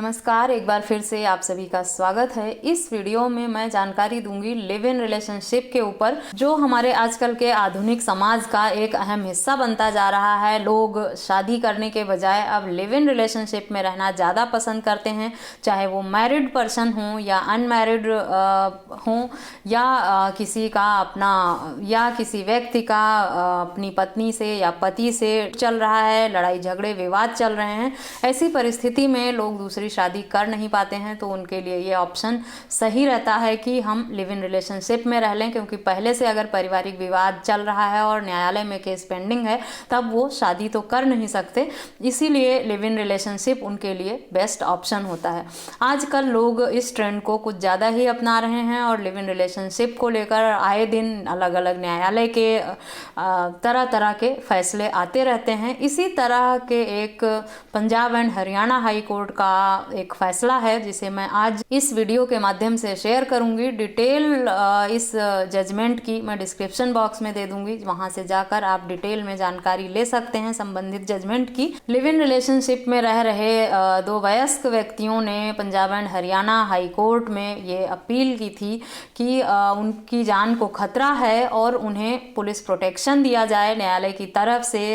नमस्कार, एक बार फिर से आप सभी का स्वागत है। इस वीडियो में मैं जानकारी दूंगी लिव इन रिलेशनशिप के ऊपर, जो हमारे आजकल के आधुनिक समाज का एक अहम हिस्सा बनता जा रहा है। लोग शादी करने के बजाय अब लिव इन रिलेशनशिप में रहना ज़्यादा पसंद करते हैं, चाहे वो मैरिड पर्सन हो या अनमैरिड हो, या किसी का अपना या किसी व्यक्ति का अपनी पत्नी से या पति से चल रहा है, लड़ाई झगड़े विवाद चल रहे हैं। ऐसी परिस्थिति में लोग दूसरी शादी कर नहीं पाते हैं, तो उनके लिए ये ऑप्शन सही रहता है कि हम लिव इन रिलेशनशिप में रह लें, क्योंकि पहले से अगर पारिवारिक विवाद चल रहा है और न्यायालय में केस पेंडिंग है, तब वो शादी तो कर नहीं सकते। इसीलिए लिव इन रिलेशनशिप उनके लिए बेस्ट ऑप्शन होता है। आजकल लोग इस ट्रेंड को कुछ ज़्यादा ही अपना रहे हैं और लिव इन रिलेशनशिप को लेकर आए दिन अलग अलग न्यायालय के तरह तरह के फैसले आते रहते हैं। इसी तरह के एक Punjab and Haryana high court का एक फैसला है, जिसे मैं आज इस वीडियो के माध्यम से शेयर करूंगी। डिटेल इस जजमेंट की मैं डिस्क्रिप्शन बॉक्स में दे दूंगी, वहां से जाकर आप डिटेल में जानकारी ले सकते हैं संबंधित जजमेंट की। लिव इन रिलेशनशिप में रह रहे दो वयस्क व्यक्तियों ने Punjab and Haryana high court में ये अपील की थी कि उनकी जान को खतरा है और उन्हें पुलिस प्रोटेक्शन दिया जाए न्यायालय की तरफ से,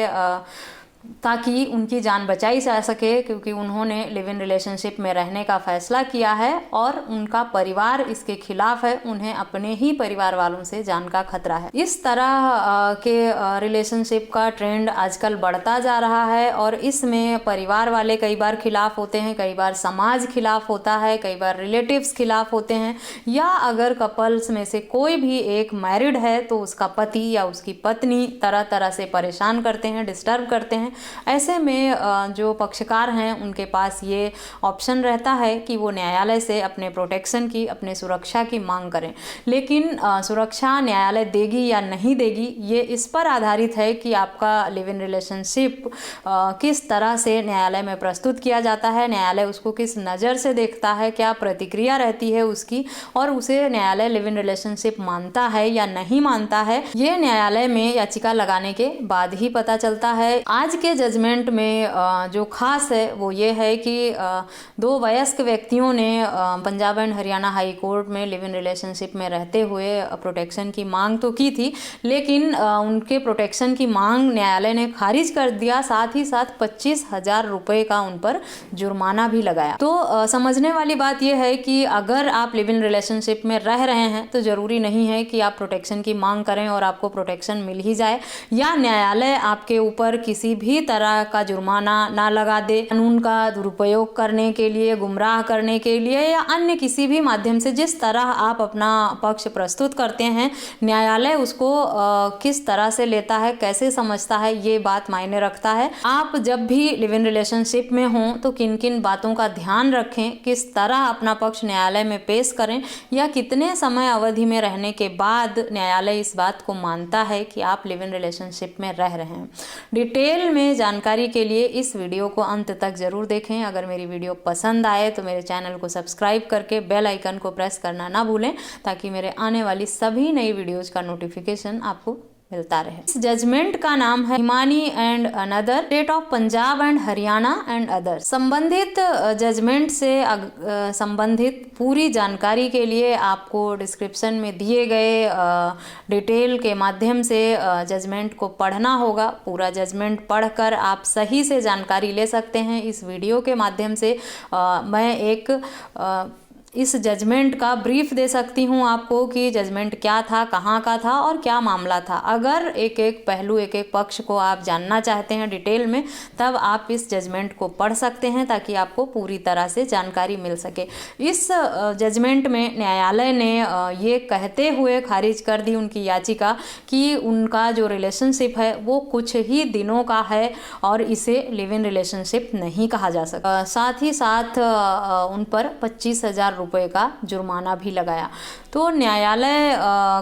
ताकि उनकी जान बचाई जा सके, क्योंकि उन्होंने लिव इन रिलेशनशिप में रहने का फैसला किया है और उनका परिवार इसके खिलाफ है। उन्हें अपने ही परिवार वालों से जान का खतरा है। इस तरह के रिलेशनशिप का ट्रेंड आजकल बढ़ता जा रहा है और इसमें परिवार वाले कई बार खिलाफ होते हैं, कई बार समाज खिलाफ होता है, कई बार रिलेटिव्स खिलाफ होते हैं, या अगर कपल्स में से कोई भी एक मैरिड है तो उसका पति या उसकी पत्नी तरह तरह से परेशान करते हैं, डिस्टर्ब करते हैं। ऐसे में जो पक्षकार हैं उनके पास ये ऑप्शन रहता है कि वो न्यायालय से अपने प्रोटेक्शन की, अपने सुरक्षा की मांग करें। लेकिन सुरक्षा न्यायालय देगी या नहीं देगी, ये इस पर आधारित है कि आपका लिव इन रिलेशनशिप किस तरह से न्यायालय में प्रस्तुत किया जाता है, न्यायालय उसको किस नज़र से देखता है, क्या प्रतिक्रिया रहती है उसकी, और उसे न्यायालय लिव इन रिलेशनशिप मानता है या नहीं मानता है, ये न्यायालय में याचिका लगाने के बाद ही पता चलता है। आज के जजमेंट में जो खास है वो ये है कि दो वयस्क व्यक्तियों ने Punjab and Haryana high court में लिव इन रिलेशनशिप में रहते हुए प्रोटेक्शन की मांग तो की थी, लेकिन उनके प्रोटेक्शन की मांग न्यायालय ने खारिज कर दिया। साथ ही साथ 25,000 रुपये का उन पर जुर्माना भी लगाया। तो समझने वाली बात यह है कि अगर आप लिव इन रिलेशनशिप में रह रहे हैं तो ज़रूरी नहीं है कि आप प्रोटेक्शन की मांग करें और आपको प्रोटेक्शन मिल ही जाए, या न्यायालय आपके ऊपर किसी भी तरह का जुर्माना ना लगा दे। कानून का दुरुपयोग करने के लिए, गुमराह करने के लिए, या अन्य किसी भी माध्यम से जिस तरह आप अपना पक्ष प्रस्तुत करते हैं, न्यायालय उसको किस तरह से लेता है, कैसे समझता है, ये बात मायने रखता है। आप जब भी लिव इन रिलेशनशिप में हों तो किन किन बातों का ध्यान रखें, किस तरह अपना पक्ष न्यायालय में पेश करें, या कितने समय अवधि में रहने के बाद न्यायालय इस बात को मानता है कि आप लिव इन रिलेशनशिप में रह रहे हैं। डिटेल में जानकारी के लिए इस वीडियो को अंत तक जरूर देखें। अगर मेरी वीडियो पसंद आए तो मेरे चैनल को सब्सक्राइब करके बेल आइकन को प्रेस करना ना भूलें, ताकि मेरे आने वाली सभी नई वीडियोज़ का नोटिफिकेशन आपको मिलता रहे। इस जजमेंट का नाम है Himani and another, state of Punjab and Haryana and other. संबंधित जजमेंट से संबंधित पूरी जानकारी के लिए आपको डिस्क्रिप्शन में दिए गए डिटेल के माध्यम से जजमेंट को पढ़ना होगा। पूरा जजमेंट पढ़कर आप सही से जानकारी ले सकते हैं। इस वीडियो के माध्यम से मैं एक इस जजमेंट का ब्रीफ दे सकती हूँ आपको कि जजमेंट क्या था, कहाँ का था और क्या मामला था। अगर एक एक पहलू, एक एक पक्ष को आप जानना चाहते हैं डिटेल में, तब आप इस जजमेंट को पढ़ सकते हैं, ताकि आपको पूरी तरह से जानकारी मिल सके। इस जजमेंट में न्यायालय ने ये कहते हुए खारिज कर दी उनकी याचिका कि उनका जो रिलेशनशिप है वो कुछ ही दिनों का है और इसे लिव इन रिलेशनशिप नहीं कहा जा सकता। साथ ही साथ उन पर 25,000 रुपये का जुर्माना भी लगाया। तो न्यायालय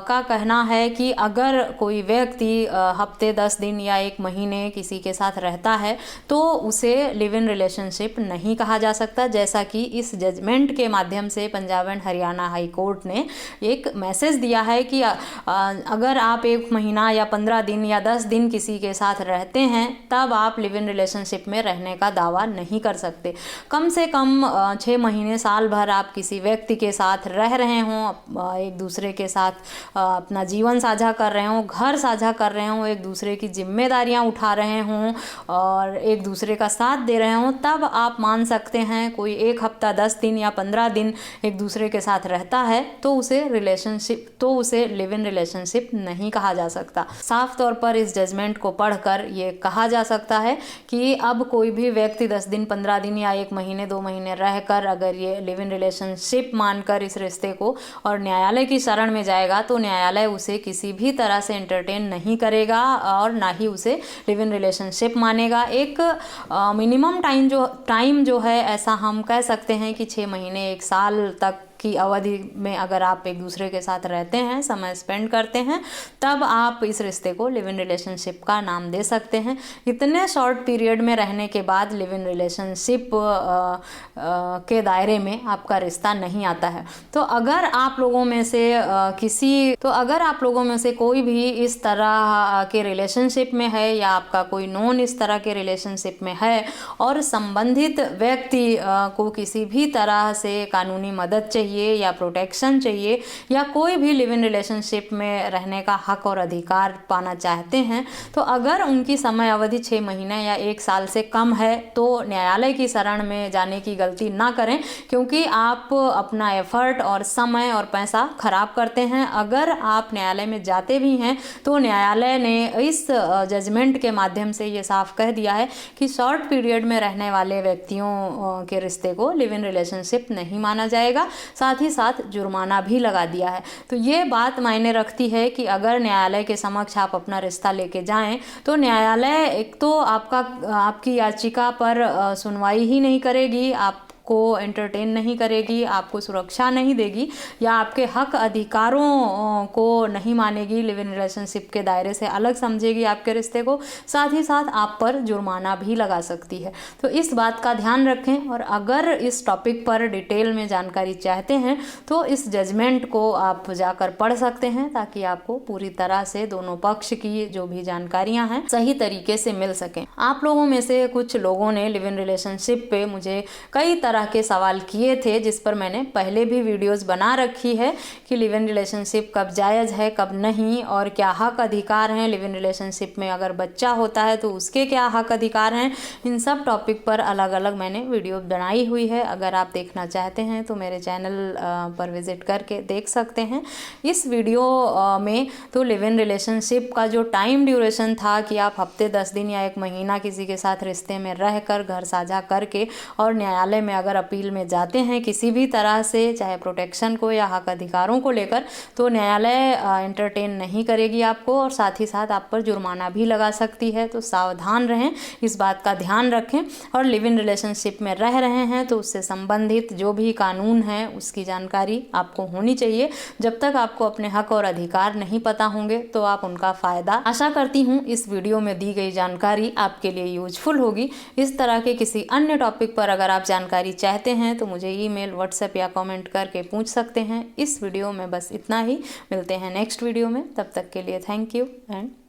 का कहना है कि अगर कोई व्यक्ति हफ्ते 10 दिन या 1 महीने किसी के साथ रहता है तो उसे लिव इन रिलेशनशिप नहीं कहा जा सकता, जैसा कि इस जजमेंट के माध्यम से Punjab and Haryana high court ने एक मैसेज दिया है कि अगर आप 1 महीना या 15 दिन या 10 दिन किसी के साथ रहते हैं तब आप लिव इन रिलेशनशिप में रहने का दावा नहीं कर सकते। कम से कम 6 महीने साल भर आप किसी व्यक्ति के साथ रह रहे हों, एक दूसरे के साथ अपना जीवन साझा कर रहे हों, घर साझा कर रहे हों, एक दूसरे की जिम्मेदारियां उठा रहे हों और एक दूसरे का साथ दे रहे हों, तब आप मान सकते हैं। कोई 1 हफ्ता 10 दिन या 15 दिन एक दूसरे के साथ रहता है तो उसे लिव इन रिलेशनशिप नहीं कहा जा सकता। साफ तौर पर इस जजमेंट को पढ़कर ये कहा जा सकता है कि अब कोई भी व्यक्ति 10 दिन 15 दिन या 1 महीने 2 महीने रहकर अगर ये लिव इन रिलेशनशिप मानकर इस रिश्ते को और न्यायालय की शरण में जाएगा तो न्यायालय उसे किसी भी तरह से एंटरटेन नहीं करेगा और ना ही उसे लिव इन रिलेशनशिप मानेगा। एक मिनिमम टाइम जो है, ऐसा हम कह सकते हैं कि 6 महीने 1 साल तक की अवधि में अगर आप एक दूसरे के साथ रहते हैं, समय स्पेंड करते हैं, तब आप इस रिश्ते को लिव इन रिलेशनशिप का नाम दे सकते हैं। इतने शॉर्ट पीरियड में रहने के बाद लिव इन रिलेशनशिप के दायरे में आपका रिश्ता नहीं आता है। तो अगर आप लोगों में से कोई भी इस तरह के रिलेशनशिप में है या आपका कोई नॉन इस तरह के रिलेशनशिप में है और संबंधित व्यक्ति को किसी भी तरह से कानूनी मदद चाहिए या प्रोटेक्शन चाहिए या कोई भी लिव इन रिलेशनशिप में रहने का हक और अधिकार पाना चाहते हैं, तो अगर उनकी समय अवधि 6 महीने या 1 साल से कम है तो न्यायालय की शरण में जाने की गलती ना करें, क्योंकि आप अपना एफर्ट और समय और पैसा खराब करते हैं। अगर आप न्यायालय में जाते भी हैं तो न्यायालय ने इस जजमेंट के माध्यम से ये साफ कह दिया है कि शॉर्ट पीरियड में रहने वाले व्यक्तियों के रिश्ते को लिव इन रिलेशनशिप नहीं माना जाएगा। साथ ही साथ जुर्माना भी लगा दिया है। तो ये बात मायने रखती है कि अगर न्यायालय के समक्ष आप अपना रिश्ता लेके जाएं तो न्यायालय एक तो आपकी याचिका पर सुनवाई ही नहीं करेगी, आपको एंटरटेन नहीं करेगी, आपको सुरक्षा नहीं देगी या आपके हक अधिकारों को नहीं मानेगी, लिव इन रिलेशनशिप के दायरे से अलग समझेगी आपके रिश्ते को। साथ ही साथ आप पर जुर्माना भी लगा सकती है। तो इस बात का ध्यान रखें और अगर इस टॉपिक पर डिटेल में जानकारी चाहते हैं तो इस जजमेंट को आप जाकर पढ़ सकते हैं, ताकि आपको पूरी तरह से दोनों पक्ष की जो भी जानकारियां हैं सही तरीके से मिल सकें। आप लोगों में से कुछ लोगों ने लिव इन रिलेशनशिप पे मुझे कई तरह के सवाल किए थे, जिस पर मैंने पहले भी वीडियोस बना रखी है कि लिव इन रिलेशनशिप कब जायज़ है कब नहीं, और क्या हक अधिकार हैं लिव इन रिलेशनशिप में, अगर बच्चा होता है तो उसके क्या हक अधिकार हैं। इन सब टॉपिक पर अलग अलग मैंने वीडियो बनाई हुई है। अगर आप देखना चाहते हैं तो मेरे चैनल पर विजिट करके देख सकते हैं। इस वीडियो में तो लिव इन रिलेशनशिप का जो टाइम ड्यूरेशन था कि आप हफ्ते 10 दिन या 1 महीना किसी के साथ रिश्ते में रहकर घर साझा करके और न्यायालय में अगर अपील में जाते हैं किसी भी तरह से, चाहे प्रोटेक्शन को या हक अधिकारों को लेकर, तो न्यायालय एंटरटेन नहीं करेगी आपको और साथ ही साथ आप पर जुर्माना भी लगा सकती है। तो सावधान रहें, इस बात का ध्यान रखें और लिव इन रिलेशनशिप में रह रहे हैं तो उससे संबंधित जो भी कानून है उसकी जानकारी आपको होनी चाहिए। जब तक आपको अपने हक और अधिकार नहीं पता होंगे तो आप उनका फ़ायदा। आशा करती हूँ इस वीडियो में दी गई जानकारी आपके लिए यूजफुल होगी। इस तरह के किसी अन्य टॉपिक पर अगर आप जानकारी चाहते हैं तो मुझे ईमेल, व्हाट्सएप या कमेंट करके पूछ सकते हैं। इस वीडियो में बस इतना ही, मिलते हैं नेक्स्ट वीडियो में। तब तक के लिए थैंक यू एंड